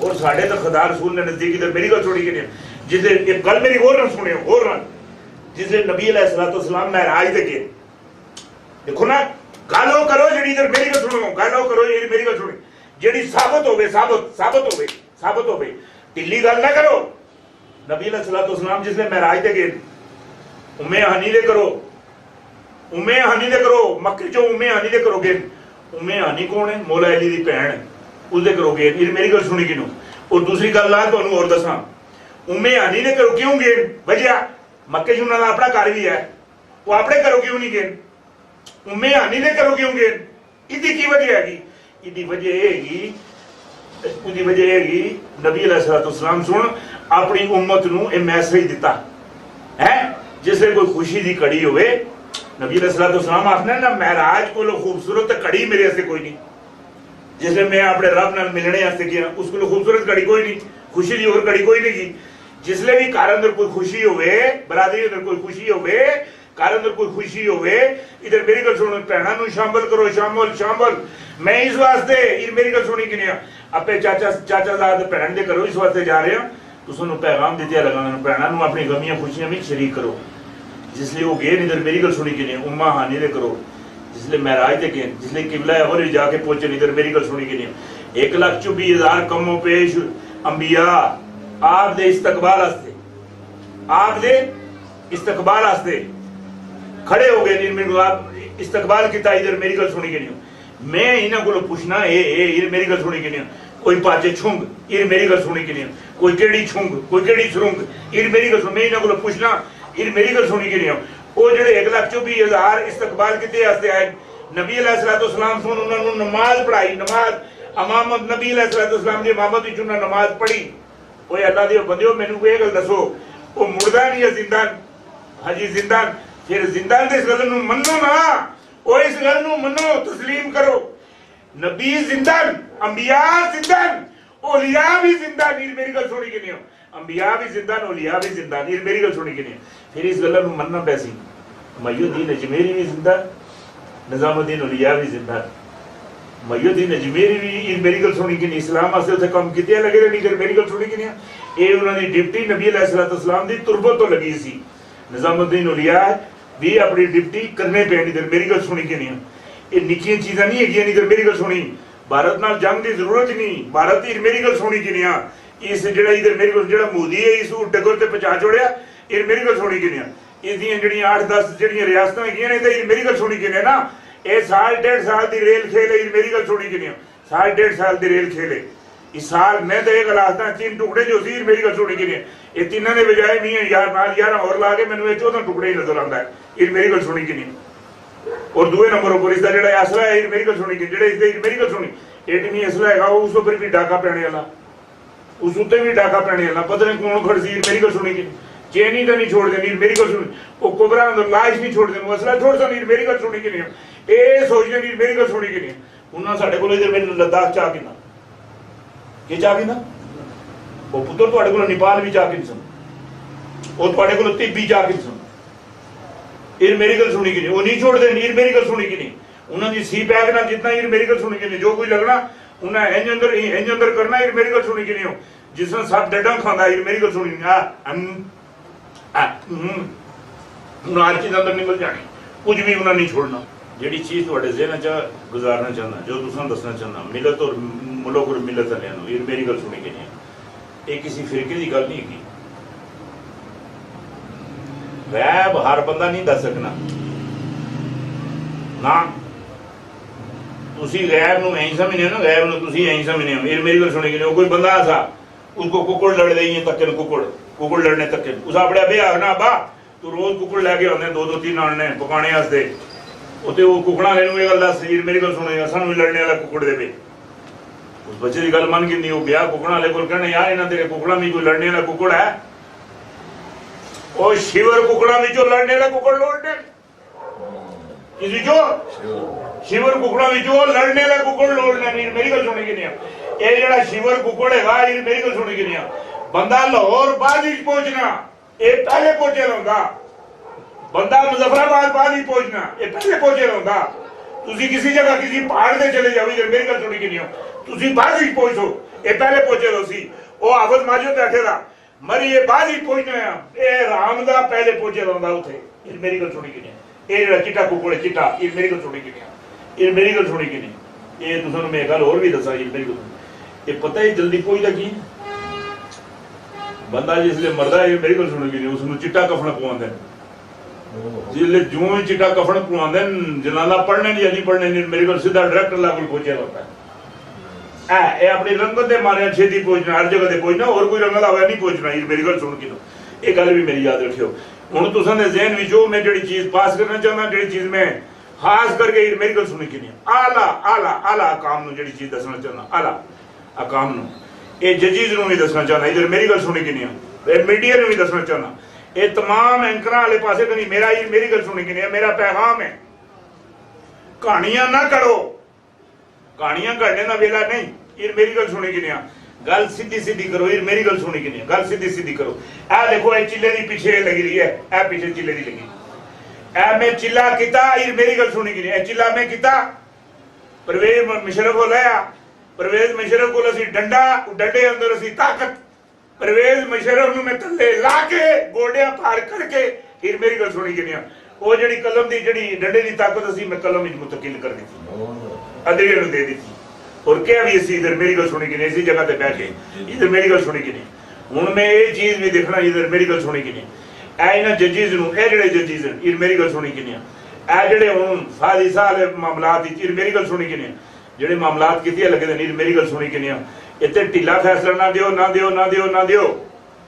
और साढ़े तो खुदा रसूल ने नजदीक इधर मेरी गल छोड़ी कि जिसले एक गल मेरी होर ना सुने होर ना जिसले नबी अलैहिस्सलाम महराज ते गए देखो ना गल करो जी इधर मेरी गल सुनो गल करो जी मेरी गल सुनी जी साबित हो ढिली गल ना करो। नबी अलैहिस्सलाम जिसले महराज ते गए उम्मे हानी दे करो मक्के चो उम्मे हानी दे करो गए। उम्मे हानी कौन है? मौला अली दी भैन है उसदे करो गए। मेरी गल सुनी किनू। और दूसरी गल ला तुहानू और दसां उम्मे हानी दे करो क्यों गए? वजह मक्के च उन्हां दा अपना घर भी है वो अपने घरों क्यों नहीं गए? उम्मे हानी दे करो क्यों गए? इसकी की वजह हैगी? इसकी वजह हैगी नबी अलैहिस्सलाम सुन अपनी उम्मत नू ये मैसेज दिता है जिससे कोई खुशी की कड़ी होवे नबी अलैहिस्सलाम आखना ना महराज को खूबसूरत कड़ी मेरे से कोई नहीं जिसले मैं अपने रब नाल मिलने वास्ते गया उसको खूबसूरत कड़ी कोई नहीं खुशी की और कड़ी कोई नहीं की। जिसले भी घर अंदर कोई खुशी होवे बरादरी अंदर कोई खुशी होवे घर अंदर कोई खुशी होवे इधर मेरी गल सुनो भैणा नू शामिल करो शामिल मैं इस वास्ते मेरी गल सुनी कि अपने चाचा दाद भैन दे करो इस वास्ते जा रहे हो तुसां नू पैगाम दित्या लगाना भैणा नू अपनी गमियां खुशियां में शरीक करो। जिसले वो गए इधर मेरी गल सुनी कि उम्मा हानी दे करो जिसले महराज ते गए जिसले किबला और जाके पहुंचे इधर मेरी गल सुनी कि 1,24,000 कमो पेश अंबिया आप दे इस्तकबाल आस्ते खड़े हो गए मेरे आप इस्तकबाल किया इधर मेरी गल सुनी कि मैं इन्हां को पूछना ये मेरी गल सुनी कि कोई पाचे छुंग ये मेरी गल सुनी कि कोई केड़ी छुंग कोई केड़ी सुरंग ये मेरी गल सुन मैं इन्हां को पूछना ये मेरी गल सुनी कि वो जो 1,24,000 इस्तकबाल किते वास्ते आए नबी अलैहिस्सलाम सुन उन्होंने नमाज पढ़ाई नमाज इमामत नबी अलैहिस्सलाम की इमामत विच उन्होंने नमाज पढ़ी। ओए अल्लाह दे बंदियो मैनू ये गल दसो वो मुर्दा नहीं है जिंदा हाजी जिंदा फिर जिंदा इस गल नू मन्नो ना ओ इस गल नू मन्नो तस्लीम करो नबी जिंदा अंबिया जिंदा औलिया भी जिंदा नीर मेरी गल सुनी कि अंबिया भी जिंदा औलिया भी जिंदा नीर मेरी गल सुनी कि फिर इस गल नू मन्नना पैसी मयूद्दीन अजमेरी भी जिंदा निजामुद्दीन औलिया भी जिंदा मयूद्दीन अजमेरी भी मेरी गल सुनी कि इस्लाम वास्ते उत्थे काम कीते लगे रहे नहीं मेरी गल सुनी कि ये उन्होंने डिप्टी नबी अलैहिस्सलाम दी तुरबत तो लगी सी निजामुद्दीन औलिया भी अपनी डिप्टी करने पैनी इधर मेरी गल सुनी कि ये निक्कियां चीज़ां नहीं है इधर मेरी गल सुनी भारत नाल जंग की जरूरत नहीं भारत की मेरी गल सुनी कि इस जो इधर मेरी गल जो मोदी है इस डगर से पहुंचा छोड़िया ये मेरी गल सुनी कि इसदियां जड़ियां 8-10 जड़ियां रियासतां हैगियां ने ते मेरी गल सुनी कि ना ये 1.5 साल की रेल खेल है मेरी गल सुनी कि 1.5 साल की रेल खेल है इस साल मैं तो एक गलासता 3 टुकड़े जो सी मेरी गल सुनी कि ये तीनों के बजाय मी यार नाल 11 और ला के मैंने 14 टुकड़े ही नजर आता है ये मेरी गल सुनी कि और दूसरे नंबर पर इसका जो असला है मेरी गल सुनी कि मेरी गल सुनी एटमी असला है उस पर भी डाका पैने वाला उस उत्ते भी डाका पैने वाला पता नहीं कौन खड़ सी मेरी गल सुनी कि चेनी तो नहीं छोड़ देनी मेरी गल सुनी वो कुबरा लाश नहीं छोड़ देनी असला छोड़ सा मेरी गल सुनी कि ये सोचने नहीं मेरी गल सुनी कि उन्होंने साढ़े को लद्दाख चाह कि चाह ना वो पुत्र थोड़े को नेपाल भी चाह सन वो थोड़े को तिब्बी चाह सन ये मेरी गल सुनी कि वो नहीं छोड़ देनी ये मेरी गल सुनी कि उन्होंने सी पैक ना जितना ये मेरी गल सुनी कि जो कोई लगना उन्हें इंज अंदर करना ये मेरी गल सुनी कि जिसने सब डडा खांदा ये मेरी गल सुनी हर चीज अंदर निकल जानी कुछ भी उन्हें नहीं छोड़ना जी चीज़ थोड़े ज़हन च गुजारना चाहना जो तुम दसना चाहना मिलत और मुल्क और मिलत वालों ये मेरी गल सुनी कि ये किसी फिरके की गल नहीं की गैब हर बंदा नहीं दस सकना ना तुसी गैब नूं ऐं समझने हो ना गैब नूं तुसी ऐं समझने हो ये मेरी गल सुनी कि कोई बंदा ऐसा उसको कुकड़ लड़ दें तक्के कुकड़ लड़ने तक्के उस अपने अबे आखना अब्बा तू रोज कुकड़ लैके आने 2-3 आने पकाने वास्ते उत्ते वो कुकड़ा वाले ये गल दस मेरी गल सुने सानू भी लड़ने वाला कुकड़ दे उस बच्चे की गल मन की वो गया कुकड़ा वाले को कहना यार इन्हें तेरे कुकड़ा में कोई लड़ने वाला कुकड़ है और शिवर कुकड़ा में जो लड़ने वाला कुकड़ लौटने किसी जो शिवर कुकड़ा में जो लड़ने वाला कुकड़ लौटने मेरी गल सुनी कि ये जरा शिवर कुकड़ है ये मेरी गल सुनी कि बंदा लाहौर बाद पहुंचना ये पहले पहुंचे होंगे बंदा मुजफ्फराबाद बाद ही पहुंचना ये पहले पहुंचे होंगे तुसी किसी जगह किसी पहाड़ से चले जाओ मेरी गल सुनी कि तुसी बाद ही पहुंचो ये पहले पहुंचे तो सी वो हाफिज माजिद बैठे था मरी ये बाद ही पहुंचने ये राम दा पहले पहुंचे रहा उथे ये मेरी गल सुनी कि नहीं ये जेड़ा चिट्टा कुकड़े चिट्टा ये मेरी गल सुनी कि नहीं ये मेरी गल सुनी कि नहीं ये तुसां मैं गल और भी दसा ये मेरी गल ये पता ही जल्दी पहुंचदा की बंदा जिसले मरदा है मेरी गल सुनी कि नहीं उसनु चिट्टा कफन पवांदे जिसले जो ही चिट्टा कफन पवांदे जनाना पढ़ने या नहीं पढ़ने मेरी गल सीधा डायरेक्ट अल्लाह कोल पहुंचे होता है ए अपनी रंगत दे मारे छेती पहुंचना हर जगह ते पहुंचना और कोई रंगत आवे नहीं पहुंचना ये मेरी गल सुन के लो ये गल भी मेरी याद रखियो हुन तुसां दे ज़हन विच जो मैं जेड़ी चीज पास करना चाहना जेड़ी चीज में खास करके मेरी गल सुनी कि नहीं आला आला आला काम नु जेड़ी चीज दसना चाहना आला अकाम नु ए जजीज नु भी दसना चाहना इधर मेरी गल सुनी कि नहीं ए मीडिया नु भी दसना चाहना ए तमाम एंकरां वाले पासे कनी मेरा ये मेरी गल सुनी कि नहीं मेरा पैगाम है कहानियां ना करो कहानियां करने का वेला नहीं ये मेरी गल सुनी कि नहीं गल सीधी सीधी करो ये मेरी गल सुनी कि नहीं गल सीधी सीधी करो ए देखो ये चिल्ले दी पीछे लगी रही है ए पीछे चिल्ले दी लगी ए मैं चिल्ला किता ये मेरी गल सुनी कि नहीं ए चिल्ला मैं किता परवेज मुशर्रफ को लाया परवेज मुशर्रफ को असी डंडा डंडे अंदर असी ताकत परवेज मुशर्रफ नु मैं थल्ले ला के गोडियां पार करके ये मेरी गल सुनी कि नहीं वो जड़ी कलम दी जड़ी डंडे दी ताकत असी मैं कलम विच मुतकिल कर दी थी अदरिया नु दे दी थी और क्या भी इसी इधर मेरी गल सुनी कि नहीं इसी जगह पे बैठे इधर मेरी गल सुनी कि नहीं हुन मैं ये चीज भी देखना इधर मेरी गल सुनी कि नहीं ए इना जजेस नु ए जेड़े जजेस ये मेरी गल सुनी कि नहीं ए जेड़े हुन फादी साल मामलात दी मेरी गल सुनी कि नहीं जेड़े मामलात कीती लगे ने मेरी गल सुनी कि नहीं इते ढिला फैसला ना दियो ना दियो ना दियो ना दियो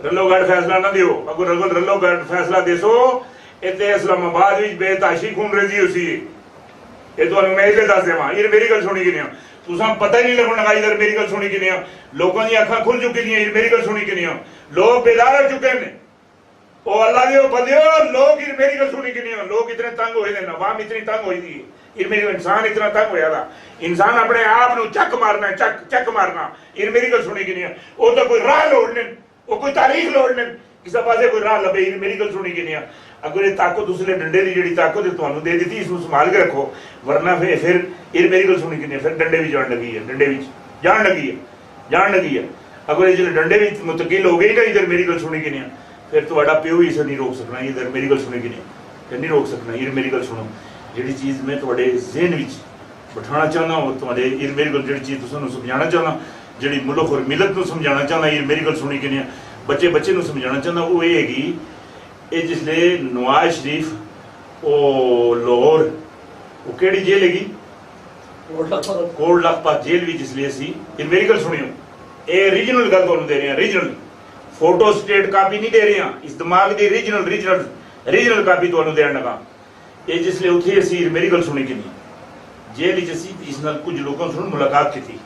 रल्लोगढ़ फैसला ना दियो अगर रल्लोगढ़ फैसला देसो इते इस्लामाबाद विच बेताशी खून रेजी होसी ये तो मैं इसे दस देवा ये मेरी गल सुनी कि नहीं तुसा पता ही नहीं लगन लगा इधर मेरी गल सुनी कि नहीं लोगों की अखां खुल चुकी हैं मेरी गल सुनी कि नहीं लोग बेदार हो चुके हैं ओ अल्लाह दे बंदे लोग ये मेरी गल सुनी कि नहीं लोग इतने तंग होए ने अवाम इतनी तंग होई थी ये मेरी इंसान इतना तंग होया था इंसान अपने आप नु चक मारना चक चक मारना ये मेरी गल सुनी कि नहीं ओ तो कोई राह लोड़ने ओ कोई तारीख लोड़ने किसी पासे कोई राह लबे ये मेरी गल सुनी कि नहीं अगर ये ताकत उसने डंडे की जी ताकत तुहानू दे दी इसको संभाल के रखो वरना फिर ये मेरी गल सुनी कि फिर डंडे भी जान लगी है डंडे भी जान लगी है अगर ये डंडे भी मुतकिल हो गई ना इधर मेरी गल सुनी कि नहीं फिर तुम्हारा प्यो ही इसे नहीं रोक सकना इधर मेरी गल सुनी कि नहीं फिर नहीं रोक सकना ये मेरी गल सुनो जी चीज़ मैं थोड़े ज़हन विच बिठाना चाहना और तुम्हारे ये मेरी गल जी चीज़ तुसानू समझाना चाहना जी मुल्क और मिलत को समझाना चाहना ये मेरी गल सुनी कि नहीं बच्चे बच्चे समझाना चाहना वो ये हैगी ये जिसले नवाज शरीफ वो लाहौर वो केड़ी जेल हैगी कोट लखपत जेल भी जिसले असी ये मेरी गल सुनियो ये रीजनल गल तुहानू दे रहे हैं रीजनल फोटो स्टेट कापी नहीं दे रहे हैं इस दिमाग की रीजनल कापी तुहानू देण लगा ये जिसले उथे असी मेरी गल सुनी कि नहीं जेल विच असी इस नाल कुछ लोगों से मुलाकात की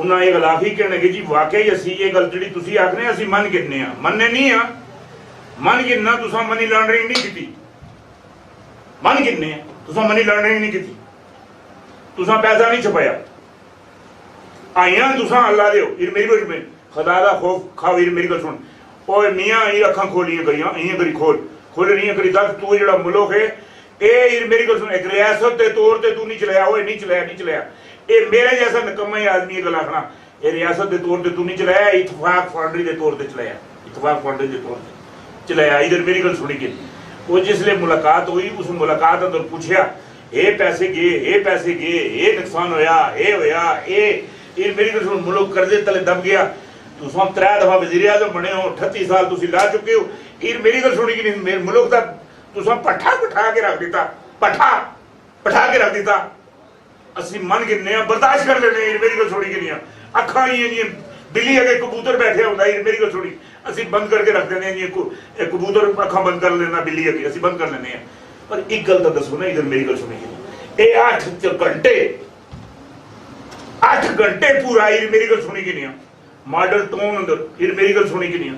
उन्हें ये गल आखी कहने कि जी वाकई असी ये गल जी तुम आखने असी मन गिनने मनने नहीं मन गिनना तुसा मनी लॉन्ड्रिंग नहीं की मन गिनने तुसा मनी लॉन्ड्रिंग नहीं की तुसा पैसा नहीं छपाया आइया तुसा अल्लाह दे मेरी गल में खुदा दा खौफ खाओ मेरी गल सुन ओए मियां ये अखां खोलियां करियां इयां करी खोल रही करी तक तू जेड़ा मुल्क है ये मेरी गल सुन एक रियासत के तौर पर तू नहीं चलाया वो नहीं चलाया ये मेरे जैसा निकम्मा ही आदमी ये गल आखना ये रियासत के तौर पर तू नहीं चलाया इतफाक फाउंड्री के तौर पर चलाया इतफाक फाउंड्री के तौर पर चलाया इधर मेरी गल सुनी कि वो जिसले मुलाकात हुई उस मुलाकात अंदर पूछया ये पैसे गए ये नुकसान होया ये मेरी गल सुन मुल्क कर्जे तले दब गया तुम 3 दफा वजीर आजम बने हो 38 साल तुम ला चुके हो ये मेरी गल सुनी कि नहीं मेरे मुल्क का तुम पट्ठा बिठा के रख दिता पट्ठा के रख दिता असी मन गिनने बर्दाश्त कर लेने मेरी गल सुनी कि नहीं अखा ही बिल्ली अगे कबूतर बैठे होंगे मेरी गल सुनी असी बंद करके रख देने कबूतर अखा बंद कर लेना बिल्ली अगे असी बंद कर लेने पर एक गल तो दसो ना इधर मेरी गल सुनी कि नहीं ये 8 घंटे पूरा मेरी गल सुनी कि नहीं मॉडल टाउन अंदर मेरी गल सुनी कि नहीं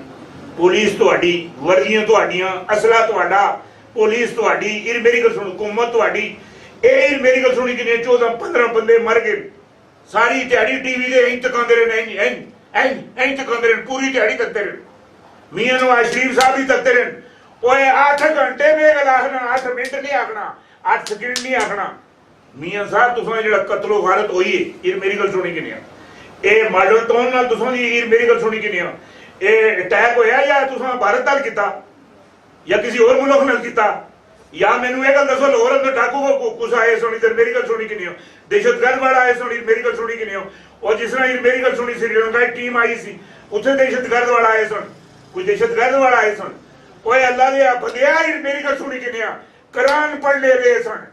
पुलिस तुहाडी वर्दियां तुहाडियां असला तुहाडा पुलिस तुहाडी मेरी गल सुन हुकूमत तुहाडी मेरी गल सुनी कि नहीं 14-15 बंदे मर गए सारी दिहाड़ी टीवी दे इंज तकांदे रहे इंज तकांदे रहे पूरी दिहाड़ी तकते रहे मियां नवाज शरीफ साहब भी तकते रहे ओए 8 घंटे में गल आखना 8 मिनट नहीं आखना 8 सेकंड नहीं आखना मियां साहब तुसां जेड़ा कत्लो गारत होई है ये मेरी गल सुनी किने ए मॉडल टाउन नाल तुसां दी ये मेरी गल सुनी किने ए अटैक होया या तुसां भारत नाल कीता या किसी और मुल्क नाल कीता या मैनू ये गल दसो लाहौर अंदर डाकू को कुछ आए सुनी ते मेरी गल सुनी किने दहशतगर्द वाला आए सुनी मेरी गल सुनी किने और जिस तरह मेरी गल सुनी श्रीलंका की टीम आई सी उथे दहशतगर्द वाला आए सुन कोई दहशतगर्द वाला आए सुन ओए अल्लाह दे बंदेया मेरी गल सुनी किने कुरान पढ़ ले सन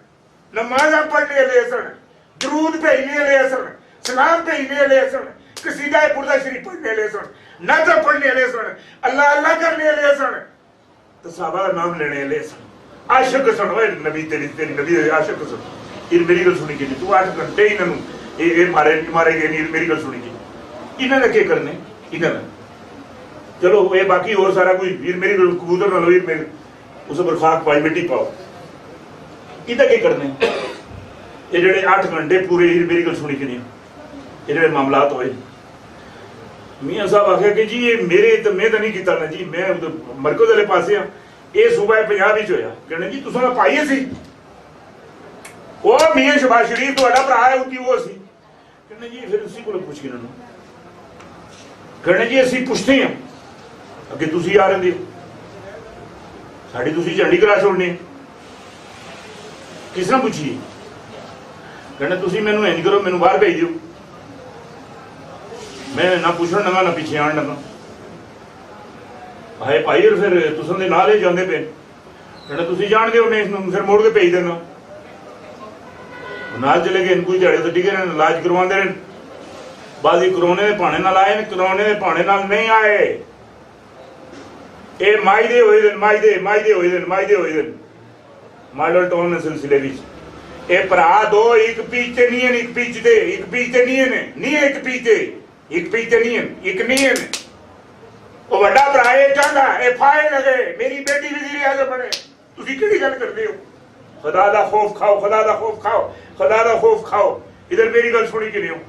नमाज़ां पढ़ने ले सन दरूद भेजने ले सन सलाम भेजने ले सन कसीदा बुर्दा शरीफ पढ़ने ले सन नाता पढ़ने ले सन अल्लाह अल्लाह करने ले सन तो साहबा का नाम लेने ले सन आशिक सन ओए नबी तेरी तेरी नबी आशिक सन ये मेरी गल सुनी कि तू 8 घंटे इन्हां ये मारे गए नहीं मेरी गल सुनी कि इन्हां ने क्या करने इन्हां चलो ये बाकी और सारा कोई वीर मेरी गल कबूतर ना लो वीर मेरे उस पर खाक पाई मिट्टी पाओ इदा क्या करने ये जेडे 8 घंटे पूरे मेरी गल सुनी कि ये जेडे मामलात होए मियां साहब आखे कि जी ये मेरे तो मैं तो नहीं किया ना जी मैं मरकज वाले पासे हाँ ये सूबा पंजाब ही होया कहने जी तुसां दा भाई सी वो मियां शहबाज शरीफ तुहाडा भरा है उती वो सी कहने जी फिर उसी को पूछ के कहने जी असीं पुछते हैं अगे तुसीं आ रहे साड़ी तुसीं झंडी करा छोड़नी किस तरह पूछिए कहने तुसीं मैनू इंज करो मैनू बाहर भेज दिओ मैं ना पूछण लगा ना पीछे आन लगा हाय भाई और फिर तुसां दे नाल ही जांदे पे कहने तुसीं जान दे मैं इसनूं फिर मोड़ के भेज देना नाल चले गए कोई दिहाड़े तो टिके रहन इलाज करवांदे रहन बाजी कोरोने दे भाणे नाल आए ने कोरोने दे भाणे नाल नहीं आए ए माईदे होए दिन माईदे होए दिन मॉडल टाउन सिलसिले विच ए भरा दो एक पीछे नहीं है एक पीछे नहीं है नहीं है एक पीछे नहीं है एक नहीं है वो बड़ा भरा ये चाहता ए फाए लगे मेरी बेटी वजीर आज़म बने तुसी केड़ी गल करदे हो खुदा दा खौफ खाओ खुदा दा खौफ खाओ खुदा दा खौफ खाओ इधर मेरी गल सुनी कि नहीं हो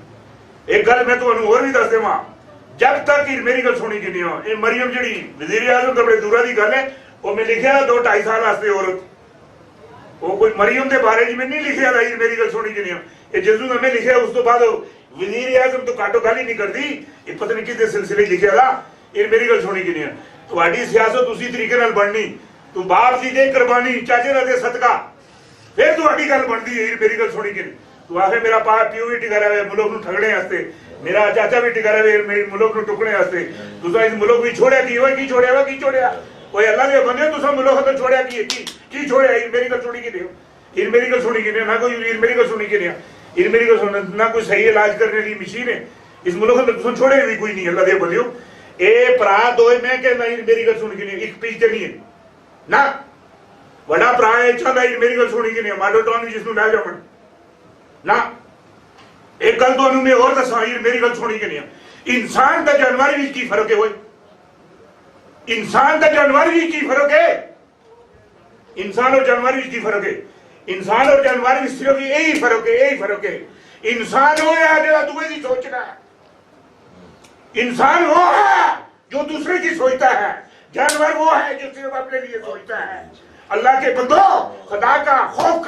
एक गल मैं तुहानू और भी दस देवां जब तक मेरी गल सुनी कि नहीं हो ये मरियम जड़ी वजीर आज़म तो बड़े दूरा दी गल है वो मैं लिखिया 2-2.5 साल वास्ते औरत वो कोई मरियम के बारे में नहीं लिखिया था मेरी गल सुनी कि नहीं ये जजू में लिखिया उस तो बाद वजीर आज़म तो काटो गाली नहीं करती ये पता नहीं किस सिलसिले लिखिया था ये मेरी गल सुनी कि नहीं तुम्हारी सियासत उसी तरीके नाल बननी तू बाप की दे कुर्बानी चाचे का दे सदका फिर तुम्हारी गल बनती है मेरी गल सुनी कि नहीं तू आखे मेरा प्यो भी टिका रहे मुल्क नूं ठगने वास्ते मेरा चाचा भी टिका रहे मेरे मुल्क नूं टुकने वास्ते तुसां इस मुल्क भी छोड़िया की छोड़िया ओए अल्लाह दे बंदे तुसां मुल्क तो छोड़िया की छोड़िया मेरी गल सुनी कि नहीं मेरी गल सुनी कि नहीं ना कोई मेरी गल सुनी कि नहीं मेरी गल सुन ना कोई सही इलाज करने की मशीन है इस मुल्क में तुसां छोड़े भी कोई नहीं अल्लाह दे बंदियो ए भरा दोए मैं कहना मेरी गल सुनी कि नहीं एक पीछे नहीं है ना बड़ा भरा है चाहता मेरी गल सुनी कि नहीं मॉडल टाउन भी जिसनूं लै जावन ना एक गल तो मैं और दसा मेरी गल सुनी कि नहीं इंसान का जानवर भी की फर्क है वो इंसान का जानवर भी की फर्क है इंसान और जानवर भी की फर्क है इंसान और जानवर भी सिर्फ यही फर्क है इंसान वो है जो दूसरे की सोचना है इंसान वो है जो दूसरे की सोचता है जानवर वो है जो सिर्फ अपने लिए सोचता है अल्लाह के बंदो खुदा का खौफ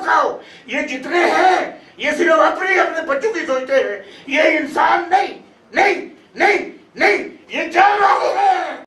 खाओ ये जितने हैं ये सिर्फ अपने बच्चों की सोचते हैं ये इंसान नहीं ये जानवर है।